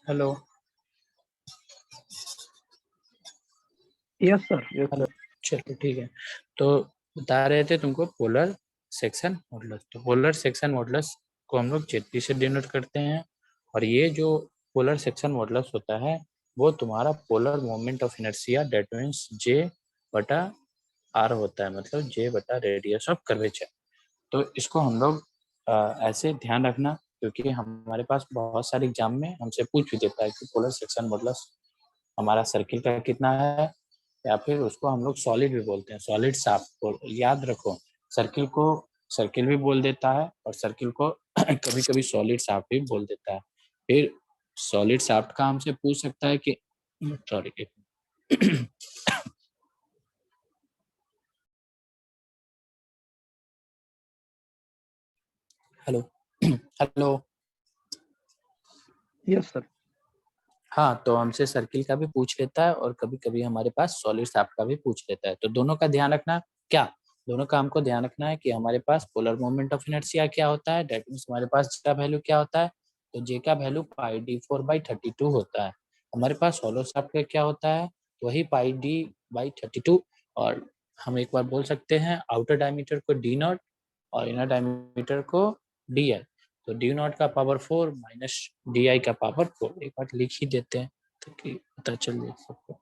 Hello. Yes sir, yes hello. Sir. चलो ठीक है। तो बता रहे थे तुमको पोलर सेक्शन मॉडुलस। तो पोलर सेक्शन मॉडुलस को हम लोग जेपी से डिनोट करते हैं। और ये जो पोलर सेक्शन मॉडुलस होता है वो तुम्हारा polar moment of inertia that means J बटा आर होता है, मतलब जे बटा रेडियस ऑफ कर्वेचर। तो इसको हम लोग ऐसे ध्यान रखना, क्योंकि हमारे पास बहुत सारे एग्जाम में हमसे पूछ भी देता है कि पोलर सेक्शन मॉडुलस हमारा सर्किल का कितना है, या फिर उसको हम लोग सॉलिड भी बोलते हैं, सॉलिड शाफ्ट को याद रखो। सर्किल को सर्किल भी बोल देता है और सर्किल को कभी कभी सॉलिड शाफ्ट भी बोल देता है। फिर सॉलिड शाफ्ट का हमसे पूछ सकता है कि sorry hello hello. Yes sir. हाँ, तो हमसे सर्किल का भी पूछ लेता है और कभी कभी हमारे पास सॉलिड शाफ्ट का भी पूछ लेता है। तो दोनों का ध्यान रखना। क्या दोनों का हमको ध्यान रखना है कि हमारे पास पोलर मोमेंट ऑफ इनर्शिया क्या होता है, डेट मीन्स हमारे पास जे का वैल्यू क्या होता है। तो जे का वैल्यू पाई डी 4/32 होता है। हमारे पास हॉलो शाफ्ट का क्या होता है, वही पाई डी बाई 32। और हम एक बार बोल सकते हैं आउटर डायमीटर को डी नॉट और इनर डायमीटर को डी एल। तो डी नॉट का पावर 4 माइनस डी आई का पावर 4 एक बार लिख ही देते हैं ताकि पता चल जाए सबको।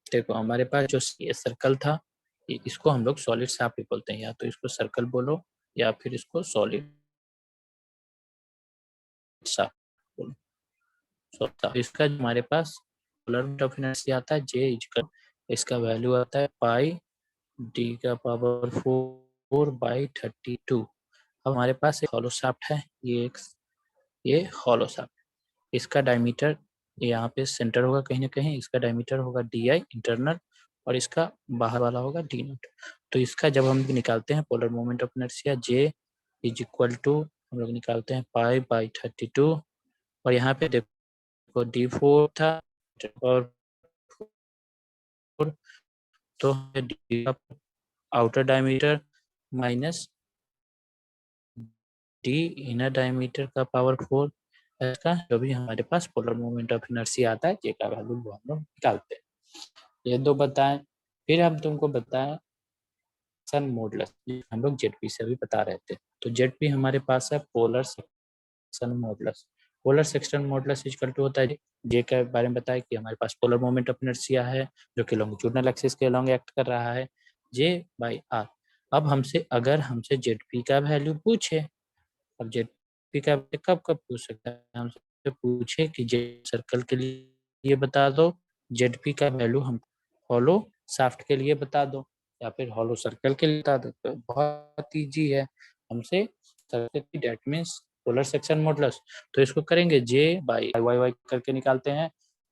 देखो हमारे पास जो ये सर्कल था, इसको हम लोग सॉलिड शाफ्ट भी बोलते हैं, या तो इसको सर्कल बोलो या फिर इसको सॉलिड शाफ्ट बोलो। तो इसका जो हमारे पास पोलर ऑफ इनर्शिया आता है जे इक्वल, इसका वैल्यू आता है पाई डी का पावर 4/32। अब हमारे पास एक हॉलो शाफ्ट है, ये हॉलो शाफ्ट। इसका डायमीटर यहाँ पे सेंटर होगा कहीं ना कहीं, इसका डायमीटर होगा डी आई इंटरनल और इसका बाहर वाला होगा डी नॉट। तो इसका जब हम निकालते हैं polar moment of inertia J is equal to, हम लोग निकालते हैं पाई/32। और यहाँ पे देखो डी 4 था और 4, तो डी का outer diameter minus D inner diameter का पावर 4। इसका जो भी हमारे पास पोलर मोमेंट ऑफ इनर्शिया आता है जे का वैल्यू वो हम लोग निकालते हैं। ये दो बताएं। फिर हम तुमको बताएं सन मॉडुलस, हम लोग जेडपी से भी बता रहे थे। तो जेडपी हमारे पास है polar section modulus. Polar section modulus equal to होता है जे के बारे में बताया कि हमारे पास पोलर मोमेंट ऑफ इनर्शिया है जो कि लॉन्गिट्यूडनल एक्सिस के अलोंग एक्ट कर रहा है, जे बाई आर। अब हमसे अगर हमसे जेडपी का वैल्यू पूछे, अब जेडपी का कब कब पूछ सकता है, हमसे पूछे कि जे सर्कल के लिए ये बता दो, जेडपी का वैल्यू हम हॉलो शाफ्ट के लिए बता दो, या फिर हॉलो सर्कल के लिए बता दो। तो बहुत इजी है। हमसे circle that means polar section modulus, तो इसको करेंगे जे बाई वाई वाई करके निकालते हैं।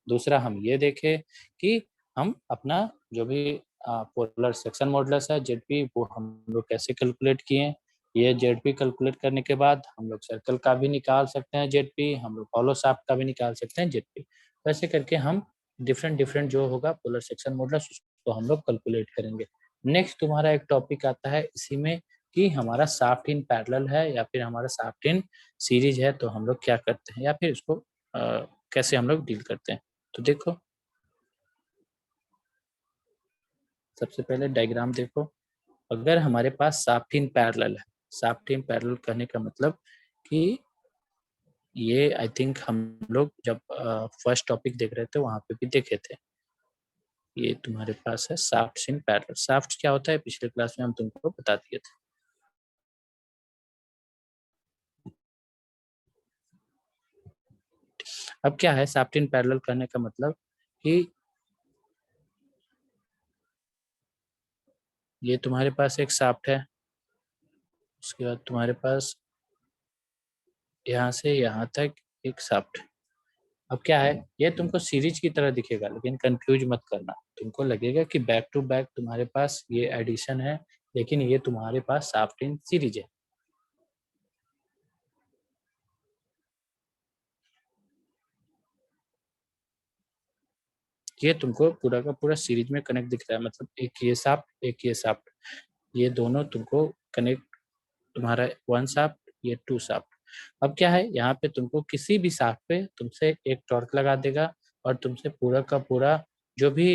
दूसरा हम ये देखें कि हम अपना जो भी पोलर सेक्शन मॉडुलस है जेडपी वो हम लोग कैसे कैलकुलेट किए। ये जेडपी कैलकुलेट करने के बाद हम लोग सर्कल का भी निकाल सकते हैं जेडपी, हम लोग हॉलो शाफ्ट का भी निकाल सकते हैं जेडपी। वैसे करके हम डिफरेंट डिफरेंट जो होगा पोलर सेक्शन मॉडुलस उसको हम लोग कैलकुलेट करेंगे। नेक्स्ट तुम्हारा एक टॉपिक आता है इसी में कि हमारा शाफ्ट इन पैरेलल है या फिर हमारा शाफ्ट इन सीरीज है, तो हम लोग क्या करते हैं या फिर इसको कैसे हम लोग डील करते हैं। तो देखो सबसे पहले डायग्राम देखो। अगर हमारे पास शाफ्ट इन पैरेलल है, शाफ्ट इन पैरेलल कहने का मतलब कि ये आई थिंक हम लोग जब फर्स्ट टॉपिक देख रहे थे वहां पे भी देखे थे। ये तुम्हारे पास है शाफ्ट इन पैरेलल। शाफ्ट क्या होता है पिछले क्लास में हम तुमको बता दिए थे। अब क्या है शाफ्ट इन पैरेलल कहने का मतलब कि ये तुम्हारे पास एक शाफ्ट है, उसके बाद तुम्हारे पास यहाँ से यहाँ तक एक शाफ्ट। अब क्या है ये तुमको सीरीज की तरह दिखेगा लेकिन कंफ्यूज मत करना। तुमको लगेगा कि बैक टू बैक तुम्हारे पास ये एडिशन है, लेकिन ये तुम्हारे पास शाफ्ट इन सीरीज है। ये तुमको पूरा का पूरा सीरीज में कनेक्ट दिख रहा है, मतलब एक ये शाफ्ट एक ये शाफ्ट, ये दोनों तुमको कनेक्ट तुम्हारा 1 शाफ्ट, ये 2 शाफ्ट। अब क्या है, यहाँ पे तुमको किसी भी शाफ्ट पे तुमसे एक टॉर्क लगा देगा और तुमसे पूरा का पूरा जो भी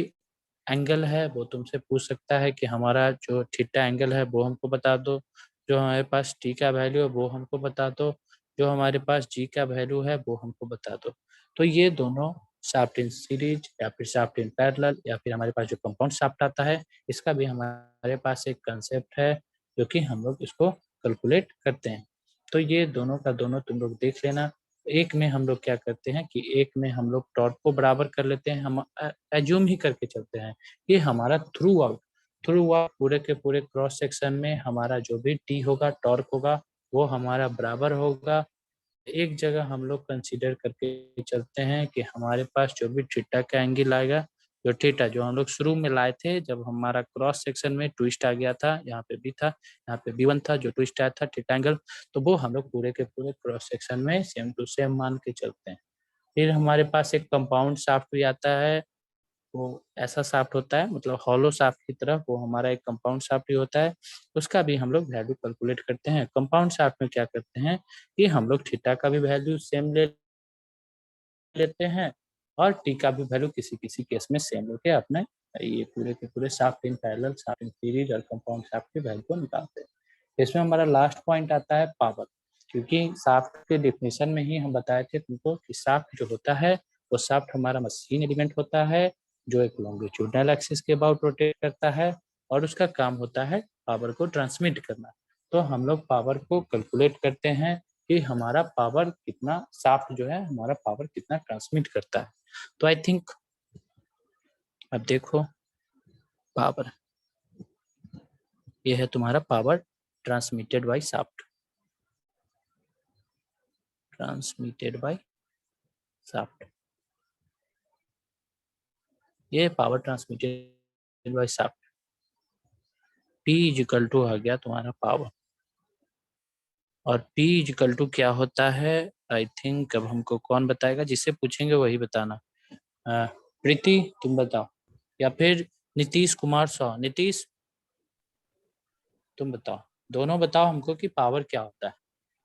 एंगल है वो तुमसे पूछ सकता है कि हमारा जो थीटा एंगल है वो हमको बता दो, जो हमारे पास टी का वैल्यू है वो हमको बता दो, जो हमारे पास जी का वैल्यू है वो हमको बता दो। तो ये दोनों शाफ्ट इन सीरीज या फिर शाफ्ट इन पैरेलल या फिर हमारे पास जो कंपाउंड शाफ्ट आता है, इसका भी हमारे पास एक कंसेप्ट है जो कि हम लोग इसको कैलकुलेट करते हैं। तो ये दोनों का दोनों तुम लोग देख लेना। एक में हम लोग क्या करते हैं कि एक में हम लोग टॉर्क को बराबर कर लेते हैं, हम एज्यूम ही करके चलते हैं कि हमारा थ्रू आउट पूरे के पूरे क्रॉस सेक्शन में हमारा जो भी टी होगा, टॉर्क होगा, वो हमारा बराबर होगा। एक जगह हम लोग कंसीडर करके चलते हैं कि हमारे पास जो भी थीटा का एंगल आएगा, जो थीटा जो हम लोग शुरू में लाए थे जब हमारा क्रॉस सेक्शन में ट्विस्ट आ गया था, यहाँ पे बी था, यहाँ पे बी1 था, जो ट्विस्ट आया था थीटा एंगल, तो वो हम लोग पूरे के पूरे क्रॉस सेक्शन में सेम टू सेम मान के चलते हैं। फिर हमारे पास एक कंपाउंड शाफ्ट भी आता है, वो ऐसा शाफ्ट होता है, मतलब हॉलो शाफ्ट की तरह, वो हमारा एक कंपाउंड शाफ्ट ही होता है। उसका भी हम लोग वैल्यू कैलकुलेट करते हैं। कंपाउंड शाफ्ट में क्या करते हैं कि हम लोग थीटा का भी वैल्यू सेम ले लेते हैं और टी का भी वैल्यू किसी किसी केस में सेम लेके अपने ये पूरे के पूरे shaft in parallel, shaft in series और कंपाउंड शाफ्ट की वैल्यू को निकालते हैं। इसमें हमारा लास्ट पॉइंट आता है पावर, क्योंकि शाफ्ट के डिफिनेशन में ही हम बताए थे तुमको कि शाफ्ट जो होता है वो शाफ्ट हमारा मशीन एलिमेंट होता है जो एक लॉन्गिट्यूडनल एक्सिस के अबाउट रोटेट करता है और उसका काम होता है पावर को ट्रांसमिट करना। तो हम लोग पावर को कैलकुलेट करते हैं कि हमारा पावर कितना, शाफ्ट जो है हमारा पावर कितना ट्रांसमिट करता है। तो आई थिंक अब देखो पावर, ये है तुम्हारा power transmitted by shaft, transmitted by shaft, ये power transmitted by shaft. P is equal to आ गया तुम्हारा पावर, और P इज इक्वल टू क्या होता है, आई थिंक अब हमको कौन बताएगा, जिससे पूछेंगे वही बताना। प्रीति तुम बताओ, या फिर नीतीश कुमार साह, नीतीश तुम बताओ, दोनों बताओ हमको कि पावर क्या होता है।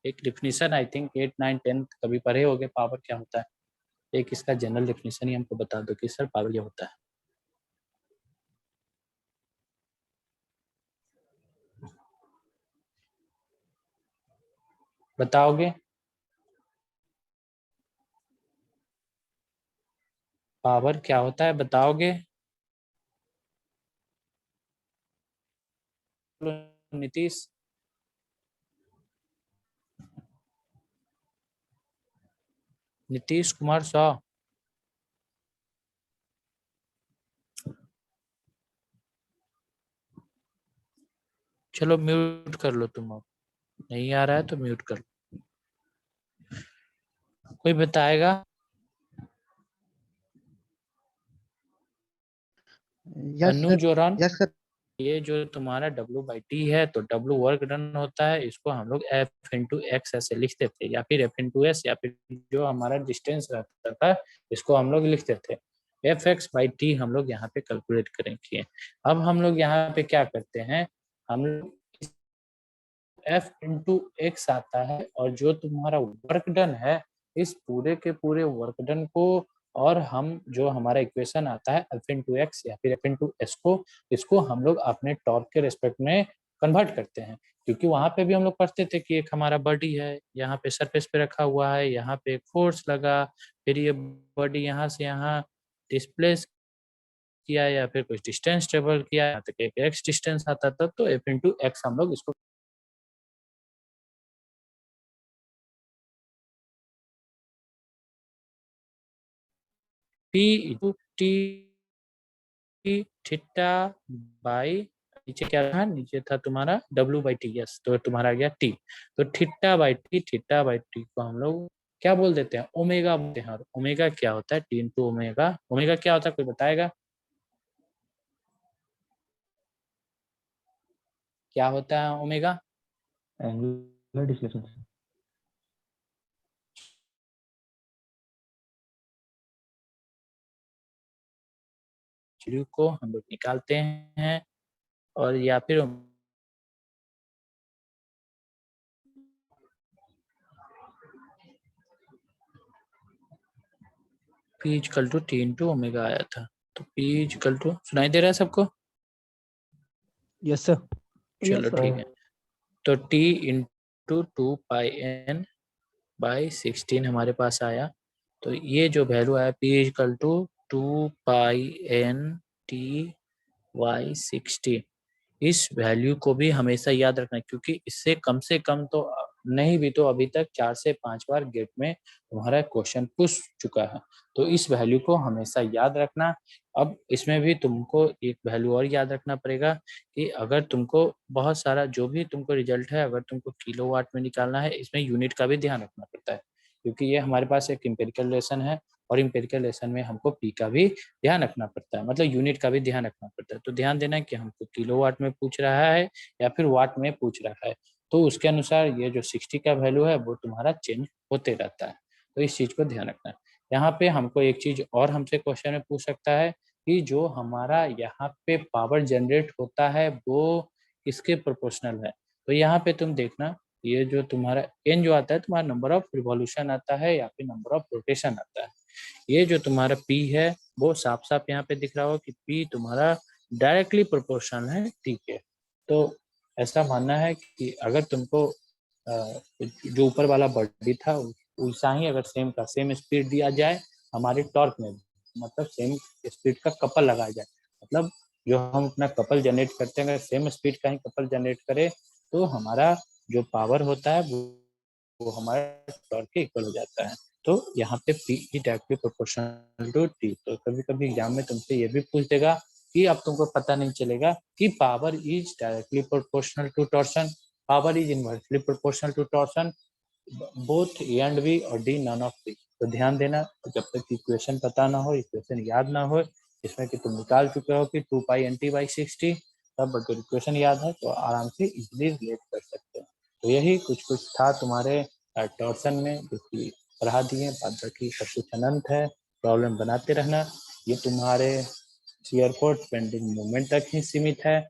एक डिफिनीशन आई थिंक 8, 9, 10 कभी पढ़े होगे पावर क्या होता है, एक इसका जनरल डिफिनीशन ही हमको बता दो कि सर पावर क्या होता है। बताओगे पावर क्या होता है, बताओगे नीतीश? नीतीश कुमार साह, चलो म्यूट कर लो तुम, अब नहीं आ रहा है तो म्यूट कर लो। कोई बताएगा? यस अनु सर, जोरान, यस सर। ये जो तुम्हारा W/T है, तो W वर्क डन होता है, इसको हम लोग F इंटू एक्स ऐसे लिखते थे, या फिर F इंटू एस, या फिर जो हमारा डिस्टेंस रहता था इसको हम लोग लिखते थे। F(x/t) हम लोग यहाँ पे कैलकुलेट करेंगे। अब हम लोग यहाँ पे क्या करते हैं, हम लोग F इंटू एक्स आता है, और जो तुम्हारा वर्क डन है, इस पूरे के पूरे वर्क डन को, और हम जो हमारा इक्वेशन आता है F इंटू एक्स या फिर F इंटू एस को, इसको हम लोग अपने टॉर्क के रेस्पेक्ट में कन्वर्ट करते हैं। क्योंकि वहां पे भी हम लोग पढ़ते थे कि एक हमारा बॉडी है, यहाँ पे सरफेस पे रखा हुआ है, यहाँ पे एक फोर्स लगा, फिर ये बॉडी यहाँ से यहाँ डिस्प्लेस किया या फिर कुछ डिस्टेंस ट्रेवल किया, यहाँ तक एक एक्स डिस्टेंस आता था, तो F इंटू एक्स हम लोग इसको P into T theta by, नीचे क्या था, नीचे था तुम्हारा W/T, यस, तो तुम्हारा आ गया T। तो थीटा बाई टी को हम लोग क्या बोल देते हैं, ओमेगा बोलते हैं। और ओमेगा क्या होता है, T इंटू ओमेगा। ओमेगा क्या होता है, कोई बताएगा क्या होता है ओमेगा? Angular displacement. वैल्यू को हम लोग निकालते हैं, और या फिर P equal to T into omega आया था, तो P इक्वल टू, सुनाई दे रहा है सबको? Yes sir. चलो ठीक है, तो T इंटू 2πn/16 हमारे पास आया। तो ये जो वैल्यू आया P इक्वल टू 2πn/16, इस वैल्यू को भी हमेशा याद रखना, क्योंकि इससे कम से कम तो नहीं भी तो अभी तक 4 से 5 बार गेट में तुम्हारा क्वेश्चन पूछ चुका है। तो इस वैल्यू को हमेशा याद रखना। अब इसमें भी तुमको एक वैल्यू और याद रखना पड़ेगा कि अगर तुमको बहुत सारा जो भी तुमको रिजल्ट है, अगर तुमको किलोवाट में निकालना है, इसमें यूनिट का भी ध्यान रखना पड़ता है, क्योंकि ये हमारे पास एक एम्पिरिकल लेसन है और एम्पिरिकल लेसन में हमको पी का भी ध्यान रखना पड़ता है, मतलब यूनिट का भी ध्यान रखना पड़ता है। तो ध्यान देना कि हमको किलोवाट में पूछ रहा है या फिर वाट में पूछ रहा है, तो उसके अनुसार ये जो 60 का वैल्यू है वो तुम्हारा चेंज होते रहता है। तो इस चीज को ध्यान रखना है। यहाँ पे हमको एक चीज और हमसे क्वेश्चन में पूछ सकता है कि जो हमारा यहाँ पे पावर जनरेट होता है वो किसके प्रोपोर्शनल है। तो यहाँ पे तुम देखना, ये जो तुम्हारा एन जो आता है, तुम्हारा नंबर ऑफ रिवॉल्यूशन आता है या फिर नंबर ऑफ रोटेशन आता है। ये जो तुम्हारा पी है वो साफ साफ यहाँ पे दिख रहा हो कि पी तुम्हारा डायरेक्टली प्रोपोर्शनल है, ठीक है। तो ऐसा मानना है कि अगर तुमको जो ऊपर वाला बॉडी था वैसा ही अगर सेम का सेम स्पीड दिया जाए हमारे टॉर्क में, मतलब सेम स्पीड का कपल लगाया जाए, मतलब जो हम अपना कपल जनरेट करते हैं अगर सेम स्पीड का ही कपल जनरेट करे तो हमारा जो पावर होता है वो हमारे टॉर्क के इक्वल हो जाता है। तो यहाँ पे P is directly proportional to T। तो कभी कभी एग्जाम में तुमसे ये भी पूछ देगा कि अब तुमको पता नहीं चलेगा कि power is directly proportional to torsion, power is inversely proportional to torsion, both A and B और डी नन ऑफ डी। तो ध्यान देना, जब तक इक्वेशन पता ना हो, इक्वेशन याद ना हो, इसमें कि तुम निकाल चुके हो कि 2π/60, तब अगर इक्वेशन याद है तो आराम से इजिली रिलेट कर सकते हो। तो यही कुछ कुछ था तुम्हारे टॉर्सन में जो कि पढ़ा दिए, बाद बाकी सब कुछ अनंत है, प्रॉब्लम बनाते रहना। ये तुम्हारे शियर फोर्स बेंडिंग मूवमेंट तक ही सीमित है।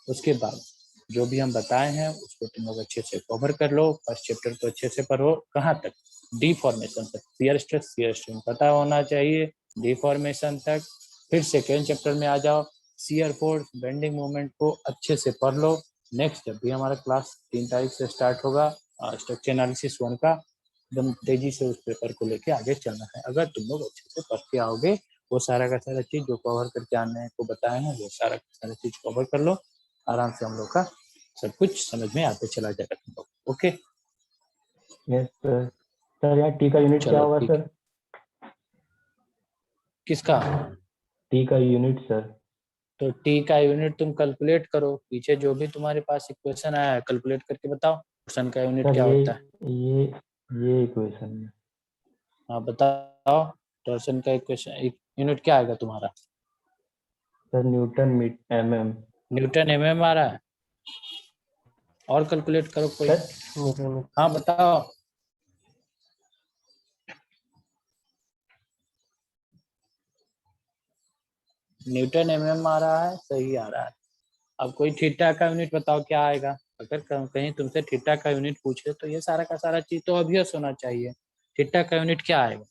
उसके बाद जो भी हम बताए हैं उसको तुम लोग अच्छे से कवर कर लो, फर्स्ट चैप्टर को अच्छे से पढ़ो। कहाँ तक? डिफॉर्मेशन तक, शियर स्ट्रेस शियर स्ट्रेन पता होना चाहिए, डिफॉर्मेशन तक। फिर सेकेंड चैप्टर में आ जाओ, शियर फोर्स बेंडिंग मूवमेंट को अच्छे से पढ़ लो। नेक्स्ट जब भी हमारा क्लास 3 तारीख से स्टार्ट होगा, स्ट्रक्चर एनालिसिस 1 का, एकदम तेजी से उस पेपर को लेके आगे चलना है। अगर तुम लोग अच्छे से पढ़ते आओगे, वो सारा का सारा चीज जो कवर करके आने को बताए हैं वो सारा का सारा चीज कवर कर लो, आराम से हम लोग का सब कुछ समझ में आते चला जाएगा तुम लोग। Okay yes sir. सर यार टी का यूनिट क्या चलो होगा ठीक सर? है। किसका? टी का यूनिट सर। तो टी का यूनिट तुम कैलकुलेट करो, पीछे जो भी तुम्हारे पास इक्वेशन आया है कैलकुलेट करके बताओ टॉर्सन का यूनिट सर क्या होता है। ये ये इक्वेशन है। हाँ बताओ, टॉर्सन का इक्वेशन यूनिट क्या आएगा तुम्हारा? Sir newton mm। Newton mm आ रहा है, और कैलकुलेट करो कोई। सर हाँ बताओ। न्यूटन एमएम आ रहा है, सही आ रहा है। अब कोई थीटा का यूनिट बताओ क्या आएगा। अगर कहीं तुमसे थीटा का यूनिट पूछे तो ये सारा का सारा चीज तो ऑब्वियस होना चाहिए। थीटा का यूनिट क्या आएगा?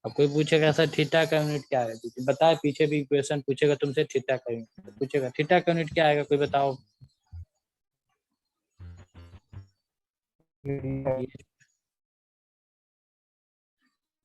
अब कोई पूछेगा सर थीटा का यूनिट क्या है, क्योंकि बताए पीछे भी इक्वेशन पूछेगा तुमसे थीटा का यूनिट, पूछेगा थीटा का यूनिट क्या आएगा, कोई बताओ। ये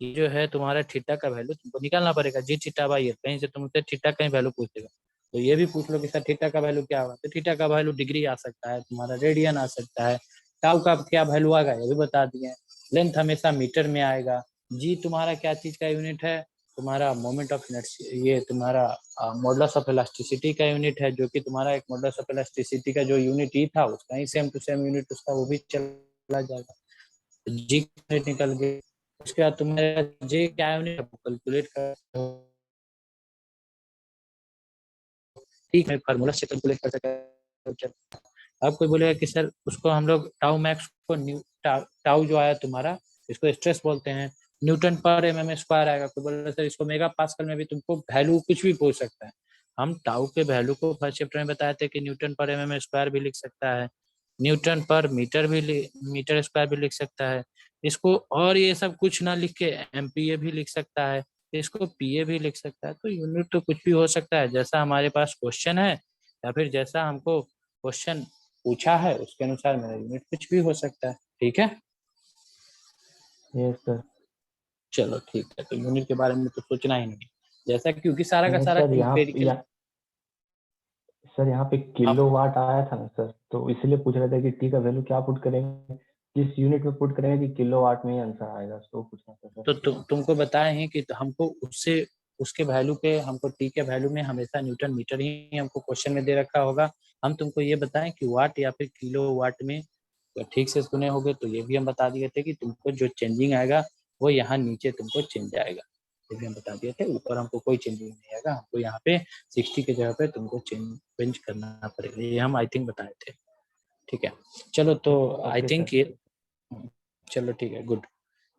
ये जो है तुम्हारा थीटा का वैल्यू तुमको निकालना पड़ेगा, जी थीटा बाई एल। कहीं से तुमसे थीटा कहीं वैल्यू पूछेगा तो ये भी पूछ लो कि सर थीटा का वैल्यू क्या होगा, तो थीटा का वैल्यू डिग्री आ सकता है, तुम्हारा रेडियन आ सकता है, टाउ का क्या वैल्यू आएगा ये भी बता दिए। लेंथ हमेशा मीटर में आएगा। जी तुम्हारा क्या चीज का यूनिट है? तुम्हारा मोमेंट ऑफ इनर्शिया, ये तुम्हारा मॉडुलस ऑफ इलास्टिसिटी का यूनिट है, जो कि तुम्हारा एक मॉडुलस ऑफ इलास्टिसिटी का जो यूनिट ई था उसका ही सेम टू सेम यूनिट उसका वो भी चला जाएगा। जी निकल गए। उसके बाद तुम्हारा जे क्या यूनिट कैलकुलेट कर, ठीक है, फार्मूला से कैलकुलेट कर सकते हैं। अब कोई बोलेगा कि सर उसको हम लोग टाउ मैक्स को टाउ जो आया तुम्हारा, इसको स्ट्रेस बोलते हैं, न्यूटन पर एम एम स्क्वायर आएगा। कोई बोलेगा सर इसको मेगा पास्कल में भी तुमको वैल्यू कुछ भी पूछ सकता है। हम टाउ के वैल्यू को फर्स्ट चैप्टर में बताए थे कि न्यूटन पर एम एम स्क्वायर भी लिख सकता है, न्यूटन पर मीटर भी मीटर स्क्वायर भी लिख सकता है इसको, और ये सब कुछ ना लिख के एमपीए भी लिख सकता है। इसको पीए भी लिख सकता है। तो यूनिट तो कुछ भी हो सकता है, जैसा हमारे पास क्वेश्चन है या फिर जैसा हमको क्वेश्चन पूछा है उसके अनुसार मेरा यूनिट कुछ भी हो सकता है। ठीक है, यस सर। चलो ठीक है। तो यूनिट के बारे में तो सोचना ही नहीं, जैसा क्योंकि सारा का नहीं सारा सर, एम्पिरिकल। सर यहाँ पे किलो वाट आया था ना सर, तो इसलिए पूछ रहे थे कि टी का वैल्यू क्या पुट करेंगे, किस यूनिट में पुट करेंगे कि किलो वाट में ही आंसर आएगा, तो पूछना था सर। तो तुमको बताए हैं कि हमको उससे उसके वैल्यू पे, हमको टी के वैल्यू में हमेशा न्यूटन मीटर ही हमको क्वेश्चन में दे रखा होगा। हम तुमको ये बताएं कि वाट या फिर किलो वाट में, तो ठीक से सुने होगे तो ये भी हम बता दिए थे कि तुमको जो चेंजिंग आएगा वो यहाँ नीचे तुमको चेंज आएगा, ये भी हम बता दिए थे। ऊपर हमको कोई चेंजिंग नहीं आएगा, हमको यहाँ पे 60 के जगह पे तुमको चेंज करना पड़ेगा, ये हम आई थिंक बताए थे। ठीक है, चलो तो आई ओके थिंक सर। ये, चलो ठीक है, गुड।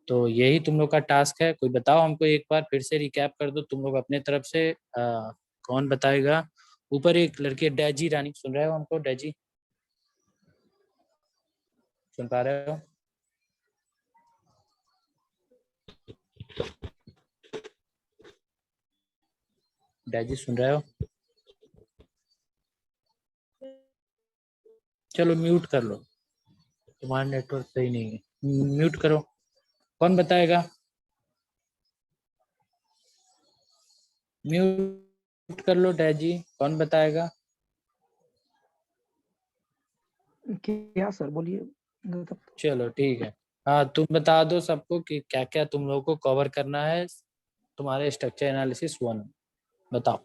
तो यही तुम लोग का टास्क है। कोई बताओ हमको, एक बार फिर से रिकैप कर दो तुम लोग अपने तरफ से। कौन बताएगा? ऊपर एक लड़की डैजी रानी, सुन रहे हो हमको? डैजी सुन पा रहे हो? डैजी सुन रहे हो? चलो म्यूट कर लो, तुम्हारा नेटवर्क सही नहीं है, म्यूट करो। कौन बताएगा? म्यूट कर लो डैजी, कौन बताएगा? क्या सर बोलिए। चलो ठीक है, हाँ तुम बता दो सबको कि क्या क्या तुम लोगों को कवर करना है तुम्हारे स्ट्रक्चर एनालिसिस 1। बताओ।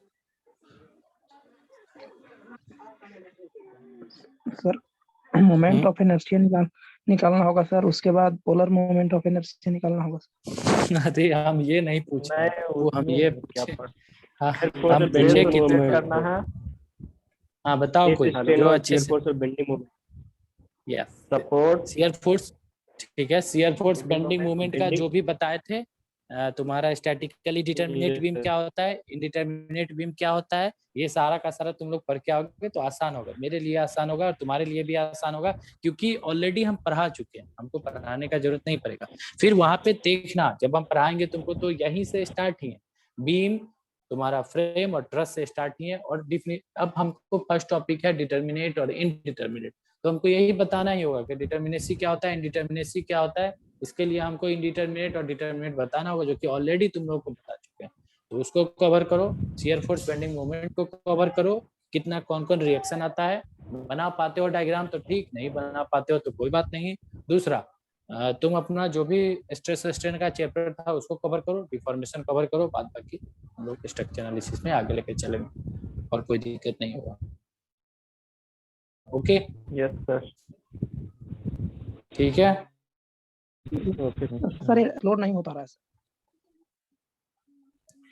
सर मोमेंट ऑफ इनर्शिया निकालना होगा सर, उसके बाद पोलर मोमेंट ऑफ इनर्शिया निकालना होगा सर। अरे हम ये नहीं पूछे, वो हम ये पूछे। हाँ हम बेंडिंग पूछे कि तुम, मूवमेंट करना है। हाँ बताओ कोई जो और अच्छे शियर से। फोर्स और bending movement. Yes, support, shear force, ठीक है। शियर फोर्स बेंडिंग मूवमेंट का बेंडिंग, जो भी बताए थे। तुम्हारा स्टैटिकली डिटरमिनेट बीम क्या होता है, इंडिटरमिनेट बीम क्या होता है, ये सारा का सारा तुम लोग पढ़ के आओगे तो आसान होगा, मेरे लिए आसान होगा और तुम्हारे लिए भी आसान होगा, क्योंकि ऑलरेडी हम पढ़ा चुके हैं, हमको पढ़ाने का जरूरत नहीं पड़ेगा। फिर वहां पे देखना, जब हम पढ़ाएंगे तुमको तो यहीं से स्टार्ट ही है, बीम तुम्हारा फ्रेम और ट्रस से स्टार्ट ही है। और अब हमको फर्स्ट टॉपिक है डिटरमिनेट और इनडिटरमिनेट, तो हमको यही बताना ही होगा कि डिटरमिनेसी क्या होता है, इनडिटरमिनेसी क्या होता है। इसके लिए हमको इनडिटरमिनेट और डिटरमिनेट बताना होगा, जो कि ऑलरेडी तुम लोगों को बता चुके हैं, तो उसको कवर करो। शियर फोर्स बेंडिंग मोमेंट को कवर करो, कितना कौन कौन रिएक्शन आता है। बना पाते हो डायग्राम तो ठीक, नहीं बना पाते हो तो कोई बात नहीं। दूसरा, तुम अपना जो भी स्ट्रेस स्ट्रेन का चैप्टर था उसको कवर करो, डिफॉर्मेशन कवर करो, बाद बाकी हम लोग स्ट्रक्चर एनालिसिस में आगे लेके चलेंगे और कोई दिक्कत नहीं होगा। Okay, yes sir. ठीक है। ओके सर ये लोड नहीं हो पा रहा है सर।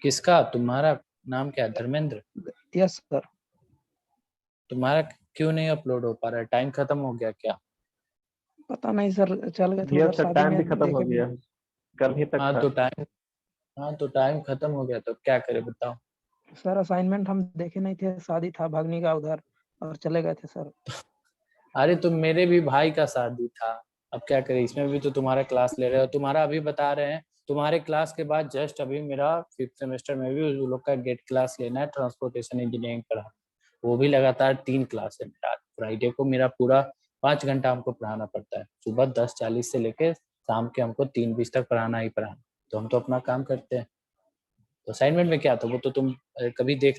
किसका? तुम्हारा नाम क्या है? धर्मेंद्र? Yes sir. तुम्हारा क्यों नहीं अपलोड हो पा रहा है? टाइम खत्म हो गया क्या? पता नहीं सर, चल गए थे यस उधर सर, शादी टाइम भी में, खत्म हो देखे भी गया, कल ही तक हाँ था। तो टाइम, हाँ तो टाइम खत्म हो गया तो क्या करे बताओ। सर असाइनमेंट हम देखे नहीं थे, शादी था भगनी का उधर और चले गए थे सर। अरे तो मेरे भी भाई का शादी था, अब क्या करें, इसमें भी तो तुम्हारा क्लास ले रहे हो। तुम्हारा अभी बता रहे हैं, तुम्हारे क्लास के बाद जस्ट अभी मेरा 5th सेमेस्टर में भी उस लोग का गेट क्लास लेना है, ट्रांसपोर्टेशन इंजीनियरिंग पढ़ा, वो भी लगातार 3 क्लास है मेरा। फ्राइडे को मेरा पूरा 5 घंटा हमको पढ़ाना पड़ता है, सुबह 10:40 से लेके शाम के हमको 3:20 तक पढ़ाना ही पढ़ाना। तो हम तो अपना काम करते हैं, तो असाइनमेंट में क्या था वो तो तुम कभी देख